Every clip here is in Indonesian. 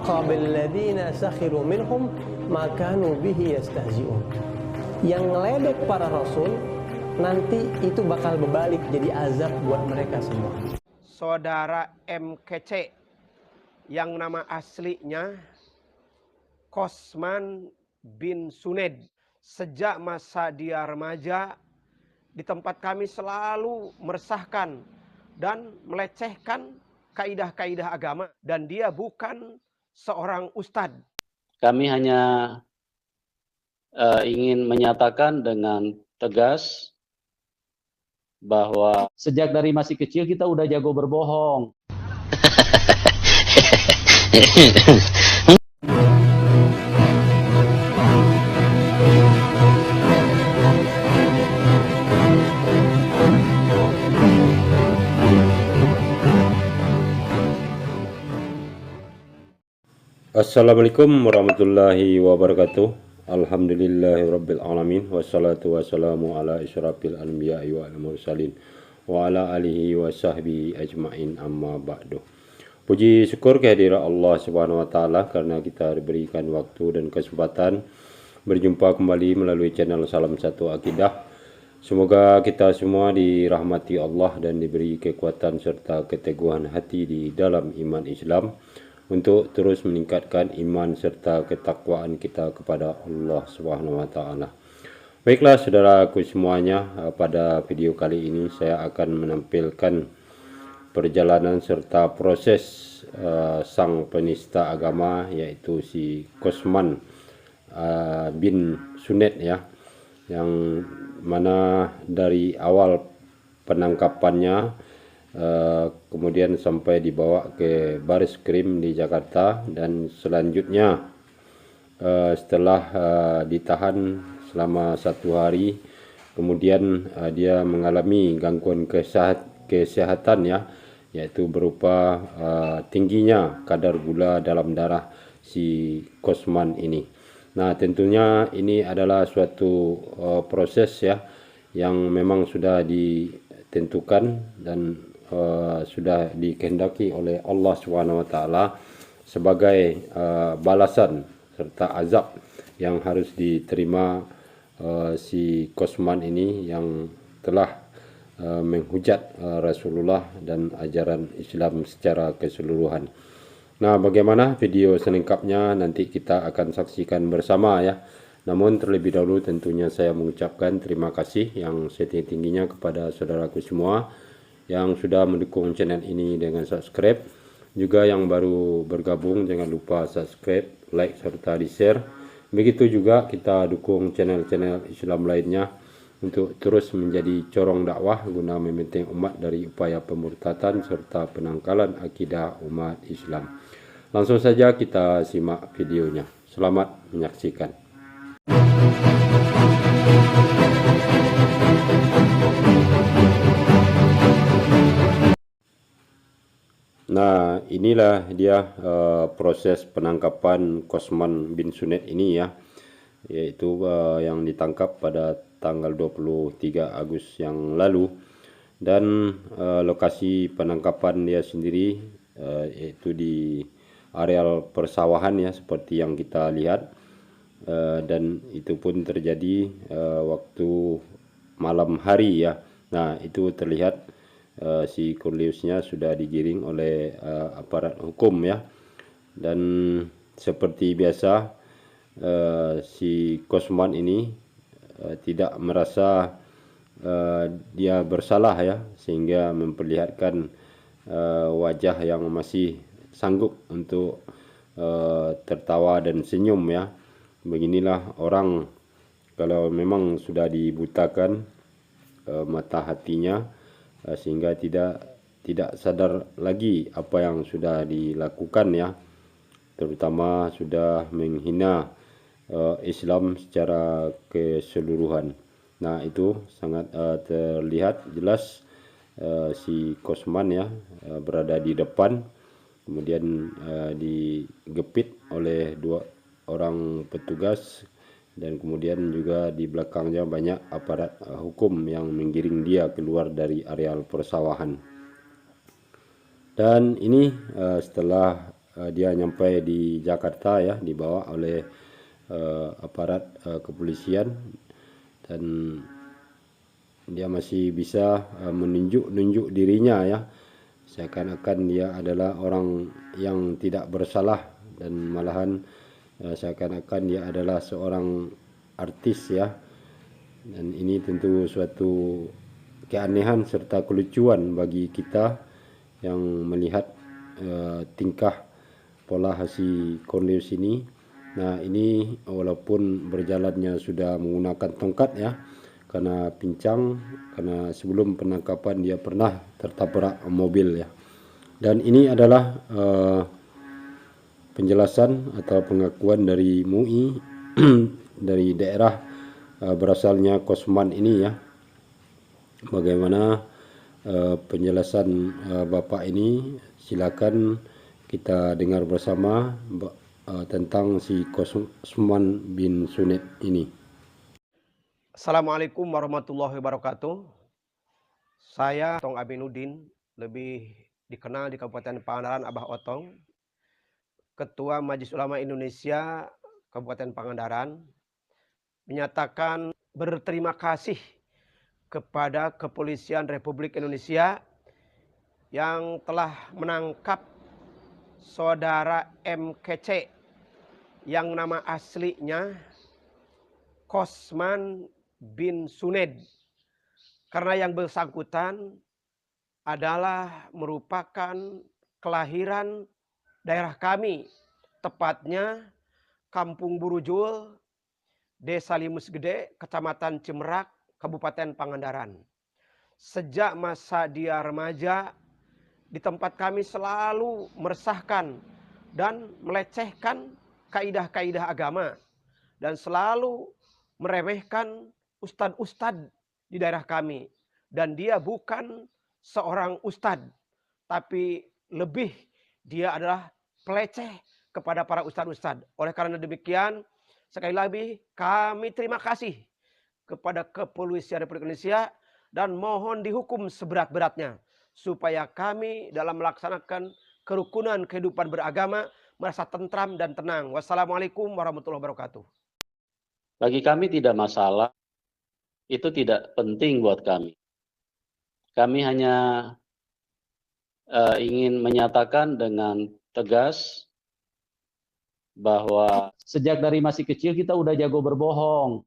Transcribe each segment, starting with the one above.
aqabil ladzina sakhiru minhum ma kanu bihi yastahzi'un. Yang ngeledek para rasul nanti itu bakal berbalik jadi azab buat mereka semua. Saudara MKC yang nama aslinya Qosman bin Suned. Sejak masa dia remaja, di tempat kami selalu meresahkan dan melecehkan kaidah-kaidah agama. Dan dia bukan seorang ustadz. Kami hanya ingin menyatakan dengan tegas bahwa sejak dari masih kecil kita udah jago berbohong. Assalamualaikum warahmatullahi wabarakatuh. Alhamdulillahirabbil alamin wassalatu wassalamu ala asyrafil anbiya'i wal mursalin wa ala alihi wa sahbihi ajmain amma ba'du. Puji syukur kehadirat Allah Subhanahu wa taala karena kita diberikan waktu dan kesempatan berjumpa kembali melalui channel Salam Satu Akidah. Semoga kita semua dirahmati Allah dan diberi kekuatan serta keteguhan hati di dalam iman Islam untuk terus meningkatkan iman serta ketakwaan kita kepada Allah Subhanahu wa taala. Baiklah saudaraku semuanya, pada video kali ini saya akan menampilkan perjalanan serta proses sang penista agama, yaitu si Qosman bin Suned ya, yang mana dari awal penangkapannya kemudian sampai dibawa ke Baris Krim di Jakarta, dan selanjutnya setelah ditahan selama 1 hari, kemudian dia mengalami gangguan kesehatan ya, yaitu berupa tingginya kadar gula dalam darah si Qosman ini. Nah, tentunya ini adalah suatu proses ya yang memang sudah ditentukan dan sudah dikehendaki oleh Allah Subhanahu wa taala sebagai balasan serta azab yang harus diterima si Qosman ini yang telah menghujat Rasulullah dan ajaran Islam secara keseluruhan. Nah, bagaimana video selengkapnya nanti kita akan saksikan bersama ya. Namun terlebih dahulu tentunya saya mengucapkan terima kasih yang setinggi-tingginya kepada saudaraku semua yang sudah mendukung channel ini dengan subscribe. Juga yang baru bergabung jangan lupa subscribe, like serta di share. Begitu juga kita dukung channel-channel Islam lainnya untuk terus menjadi corong dakwah guna membentengi umat dari upaya pemurtatan serta penangkalan akidah umat Islam. Langsung saja kita simak videonya. Selamat menyaksikan. Nah, inilah dia proses penangkapan Qosman bin Suned ini ya, yaitu yang ditangkap pada tanggal 23 Agustus yang lalu, dan lokasi penangkapan dia sendiri yaitu di areal persawahan ya, seperti yang kita lihat, dan itu pun terjadi waktu malam hari ya. Nah, itu terlihat si Corneliusnya sudah digiring oleh aparat hukum ya, dan seperti biasa si Qosman ini tidak merasa dia bersalah ya, sehingga memperlihatkan wajah yang masih sanggup untuk tertawa dan senyum ya. Beginilah orang kalau memang sudah dibutakan mata hatinya, sehingga tidak sadar lagi apa yang sudah dilakukan ya, terutama sudah menghina Islam secara keseluruhan. Nah, itu sangat terlihat jelas si Qosman ya berada di depan, kemudian digepit oleh 2 orang petugas, dan kemudian juga di belakangnya banyak aparat hukum yang menggiring dia keluar dari areal persawahan. Dan ini setelah dia nyampe di Jakarta ya, dibawa oleh aparat kepolisian, dan dia masih bisa menunjuk dirinya ya, seakan-akan dia adalah orang yang tidak bersalah, dan malahan seakan-akan dia adalah seorang artis ya. Dan ini tentu suatu keanehan serta kelucuan bagi kita yang melihat tingkah pola Haji Cornelius ini. Nah, ini walaupun berjalannya sudah menggunakan tongkat ya, karena pincang, karena sebelum penangkapan dia pernah tertabrak mobil ya. Dan ini adalah penjelasan atau pengakuan dari MUI dari daerah berasalnya Kosman ini ya. Bagaimana penjelasan Bapak ini, silakan kita dengar bersama tentang si Kosman bin Suned ini. Assalamualaikum warahmatullahi wabarakatuh. Saya Otong Aminuddin, lebih dikenal di Kabupaten Pangandaran Abah Otong, Ketua Majelis Ulama Indonesia Kabupaten Pangandaran, menyatakan berterima kasih kepada Kepolisian Republik Indonesia yang telah menangkap saudara MKC yang nama aslinya Kosman bin Suned, karena yang bersangkutan adalah merupakan kelahiran daerah kami, tepatnya Kampung Burujul, Desa Limus Gede, Kecamatan Cimerak, Kabupaten Pangandaran. Sejak masa dia remaja, di tempat kami selalu meresahkan dan melecehkan kaidah-kaidah agama, dan selalu meremehkan ustadz-ustadz di daerah kami. Dan dia bukan seorang ustadz, tapi lebih dia adalah peleceh kepada para ustadz-ustadz. Oleh karena demikian, sekali lagi kami terima kasih kepada Kepolisian Republik Indonesia dan mohon dihukum seberat-beratnya, supaya kami dalam melaksanakan kerukunan kehidupan beragama merasa tentram dan tenang. Wassalamualaikum warahmatullahi wabarakatuh. Bagi kami tidak masalah, itu tidak penting buat kami. Kami hanya ingin menyatakan dengan tegas bahwa sejak dari masih kecil kita udah jago berbohong.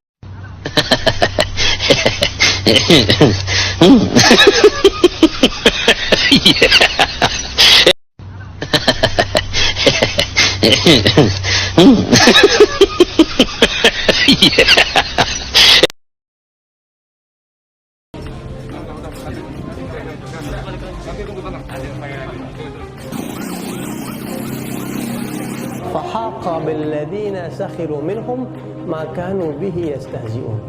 Fahaqa billadzina sakhiru minhum ma kanu bihi yastahzi'un.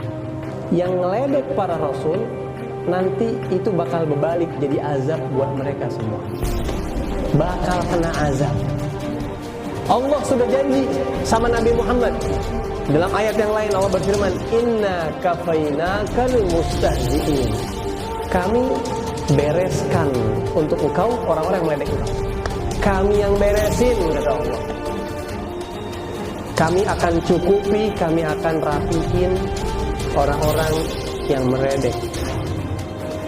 Yang ngeledek para rasul nanti itu bakal berbalik jadi azab buat mereka semua. Bakal kena azab. Allah sudah janji sama Nabi Muhammad. Dalam ayat yang lain Allah berfirman, "Inna kafainakal mustahzi'in." Kami bereskan untuk engkau orang-orang yang meledek engkau. Kami yang beresin, kata Allah. Kami akan cukupi, kami akan rapihin orang-orang yang meledek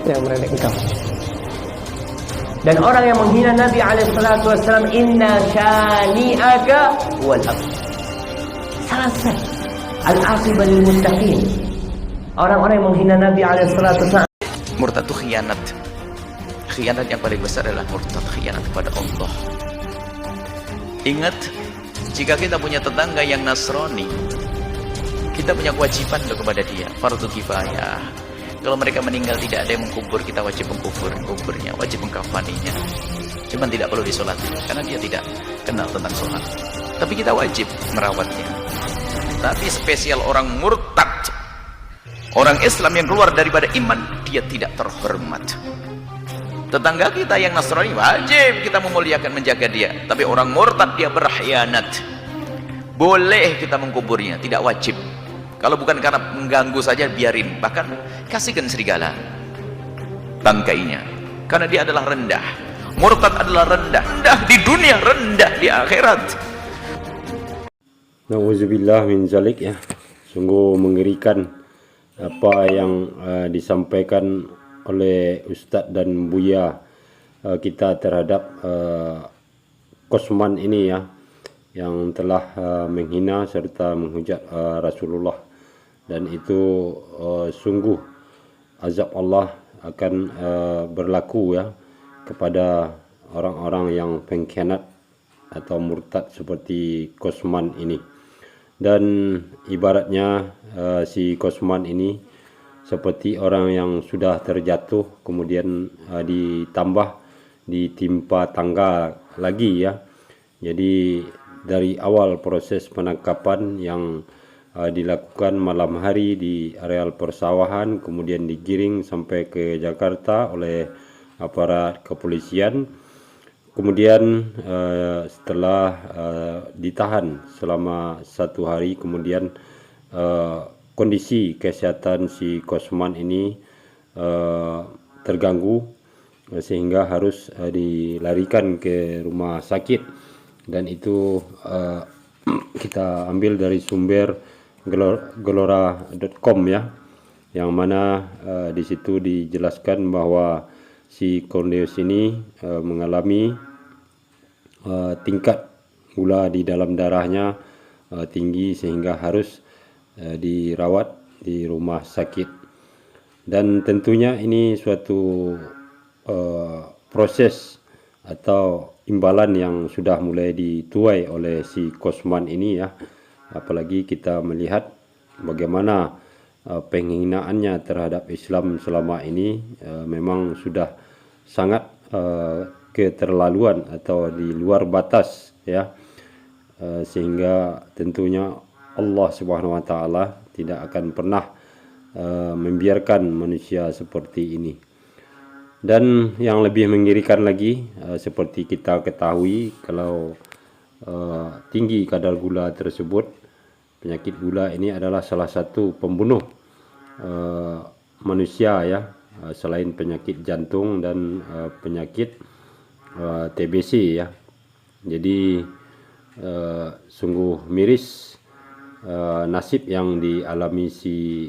engkau. Dan orang yang menghina Nabi SAW, inna syani'aka wal abtar. Selesai. Al-aqibah lil muttaqin. Orang-orang yang menghina Nabi SAW. Murtad itu khianat. Khianat yang paling besar adalah murtad, khianat kepada Allah. Ingat, jika kita punya tetangga yang Nasrani, kita punya kewajiban kepada dia, fardu kifayah. Kalau mereka meninggal tidak ada yang mengkubur, kita wajib mengkuburnya, wajib mengkafaninya. Cuman tidak perlu disolatkan, karena dia tidak kenal tentang sholat. Tapi kita wajib merawatnya. Tapi spesial orang murtad, orang Islam yang keluar daripada iman, dia tidak terhormat. Tetangga kita yang Nasrani wajib kita memuliakan, menjaga dia. Tapi orang murtad dia berkhianat. Boleh kita mengkuburnya, tidak wajib. Kalau bukan karena mengganggu saja biarin, bahkan kasihkan serigala bangkainya, karena dia adalah rendah. Murtad adalah rendah, rendah di dunia, rendah di akhirat. Nauzubillah min zalik ya. Sungguh mengerikan apa yang disampaikan oleh Ustadz dan Buya kita terhadap Kosman ini ya, yang telah menghina serta menghujat Rasulullah, dan itu sungguh azab Allah akan berlaku ya kepada orang-orang yang pengkhianat atau murtad seperti Kosman ini. Dan ibaratnya si Kosman ini seperti orang yang sudah terjatuh kemudian ditimpa tangga lagi ya. Jadi dari awal proses penangkapan yang dilakukan malam hari di areal persawahan, kemudian digiring sampai ke Jakarta oleh aparat kepolisian, kemudian setelah ditahan selama 1 hari, kemudian kondisi kesehatan si Kosman ini terganggu sehingga harus dilarikan ke rumah sakit, dan itu kita ambil dari sumber gelora.com ya, yang mana di situ dijelaskan bahwa si Cornelius ini mengalami tingkat gula di dalam darahnya tinggi sehingga harus dirawat di rumah sakit. Dan tentunya ini suatu proses atau imbalan yang sudah mulai dituai oleh si Kosman ini ya, apalagi kita melihat bagaimana penghinaannya terhadap Islam selama ini memang sudah sangat keterlaluan atau di luar batas ya, sehingga tentunya Allah Subhanahu wa taala tidak akan pernah membiarkan manusia seperti ini. Dan yang lebih mengerikan lagi, seperti kita ketahui kalau tinggi kadar gula tersebut, penyakit gula ini adalah salah satu pembunuh manusia ya, selain penyakit jantung dan penyakit TBC ya. Jadi sungguh miris nasib yang dialami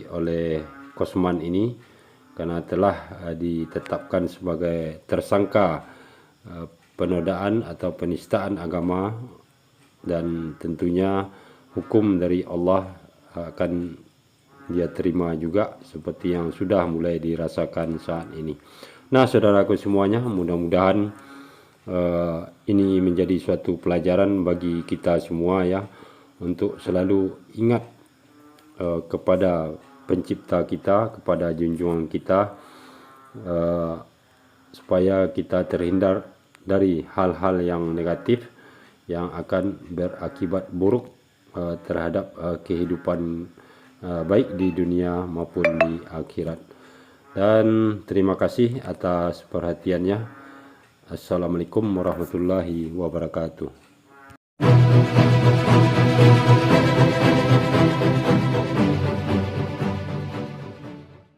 oleh Kosman ini, karena telah ditetapkan sebagai tersangka penodaan atau penistaan agama, dan tentunya hukum dari Allah akan dia terima juga seperti yang sudah mulai dirasakan saat ini. Nah, saudaraku semuanya, mudah-mudahan ini menjadi suatu pelajaran bagi kita semua ya, untuk selalu ingat kepada pencipta kita, kepada junjungan kita, supaya kita terhindar dari hal-hal yang negatif yang akan berakibat buruk terhadap kehidupan baik di dunia maupun di akhirat. Dan terima kasih atas perhatiannya. Assalamualaikum warahmatullahi wabarakatuh.